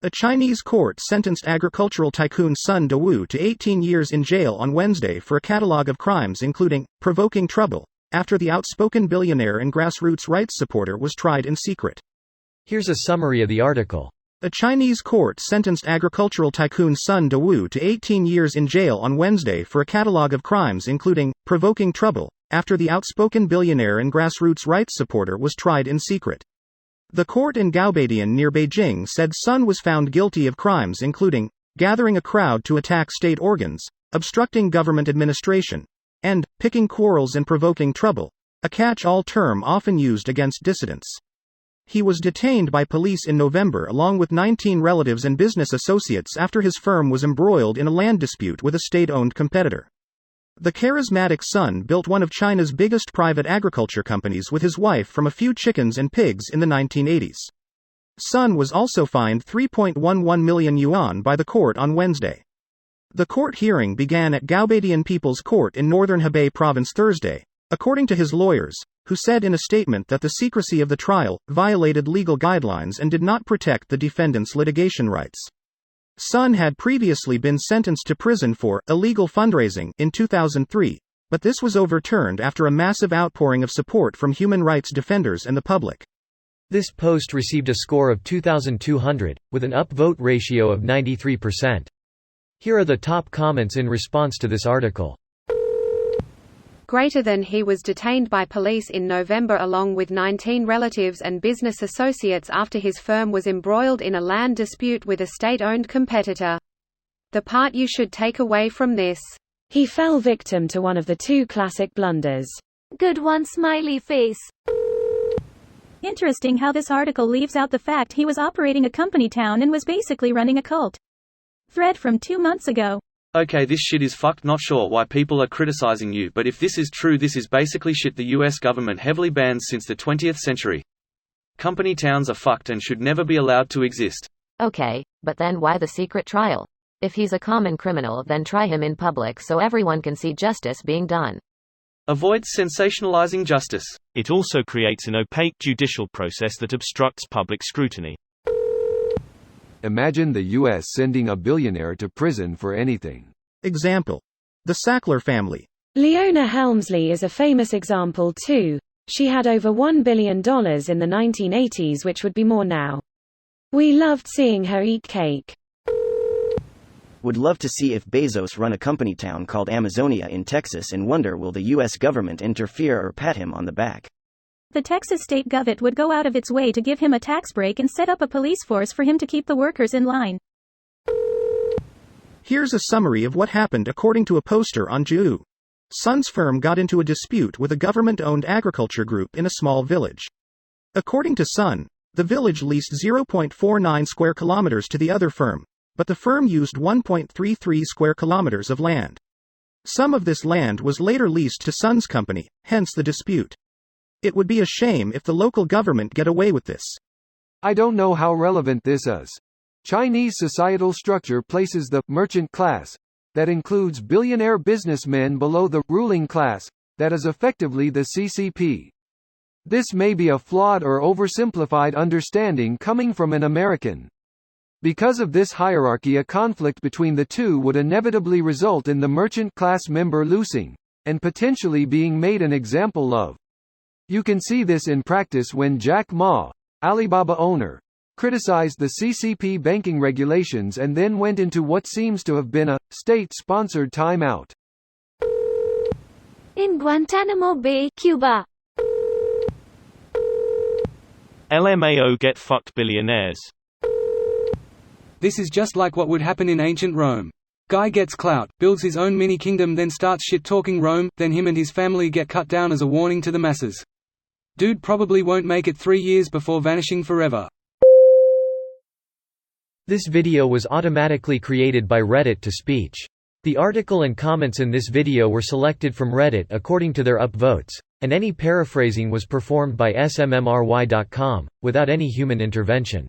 A Chinese court sentenced agricultural tycoon Sun Dawu to 18 years in jail on Wednesday for a catalogue of crimes including provoking trouble, after the outspoken billionaire and grassroots rights supporter was tried in secret. Here's a summary of the article. A Chinese court sentenced agricultural tycoon Sun Dawu to 18 years in jail on Wednesday for a catalogue of crimes including provoking trouble, after the outspoken billionaire and grassroots rights supporter was tried in secret. The court in Gaobeidian near Beijing said Sun was found guilty of crimes including gathering a crowd to attack state organs, obstructing government administration, and picking quarrels and provoking trouble, a catch-all term often used against dissidents. He was detained by police in November along with 19 relatives and business associates after his firm was embroiled in a land dispute with a state-owned competitor. The charismatic Sun built one of China's biggest private agriculture companies with his wife from a few chickens and pigs in the 1980s. Sun was also fined 3.11 million yuan by the court on Wednesday. The court hearing began at Gaobeidian People's Court in northern Hebei province Thursday, according to his lawyers, who said in a statement that the secrecy of the trial violated legal guidelines and did not protect the defendant's litigation rights. Sun had previously been sentenced to prison for illegal fundraising in 2003, but this was overturned after a massive outpouring of support from human rights defenders and the public. This post received a score of 2,200, with an upvote ratio of 93%. Here are the top comments in response to this article. Greater than he was detained by police in November along with 19 relatives and business associates after his firm was embroiled in a land dispute with a state-owned competitor. The part you should take away from this: he fell victim to one of the two classic blunders. Good one, smiley face. Interesting how this article leaves out the fact he was operating a company town and was basically running a cult. Thread from 2 months ago. Okay, this shit is fucked. Not sure why people are criticizing you, but if this is true, this is basically shit the US government heavily bans since the 20th century. Company towns are fucked and should never be allowed to exist. Okay, but then why the secret trial? If he's a common criminal, then try him in public so everyone can see justice being done. Avoid sensationalizing justice. It also creates an opaque judicial process that obstructs public scrutiny. Imagine the U.S. sending a billionaire to prison for anything. Example: the Sackler family. Leona Helmsley is a famous example too. She had over $1 billion in the 1980s, which would be more now. We loved seeing her eat cake. Would love to see if Bezos run a company town called Amazonia in Texas and wonder will the U.S. government interfere or pat him on the back. The Texas state government would go out of its way to give him a tax break and set up a police force for him to keep the workers in line. Here's a summary of what happened according to a poster on Jiu. Sun's firm got into a dispute with a government-owned agriculture group in a small village. According to Sun, the village leased 0.49 square kilometers to the other firm, but the firm used 1.33 square kilometers of land. Some of this land was later leased to Sun's company, hence the dispute. It would be a shame if the local government get away with this. I don't know how relevant this is. Chinese societal structure places the merchant class, that includes billionaire businessmen, below the ruling class, that is effectively the CCP. This may be a flawed or oversimplified understanding coming from an American. Because of this hierarchy, a conflict between the two would inevitably result in the merchant class member losing, and potentially being made an example of. You can see this in practice when Jack Ma, Alibaba owner, criticized the CCP banking regulations and then went into what seems to have been a state-sponsored timeout. In Guantanamo Bay, Cuba. LMAO get fucked billionaires. This is just like what would happen in ancient Rome. Guy gets clout, builds his own mini-kingdom, then starts shit-talking Rome, then him and his family get cut down as a warning to the masses. Dude probably won't make it 3 years before vanishing forever. This video was automatically created by Reddit to speech. The article and comments in this video were selected from Reddit according to their upvotes, and any paraphrasing was performed by smmry.com, without any human intervention.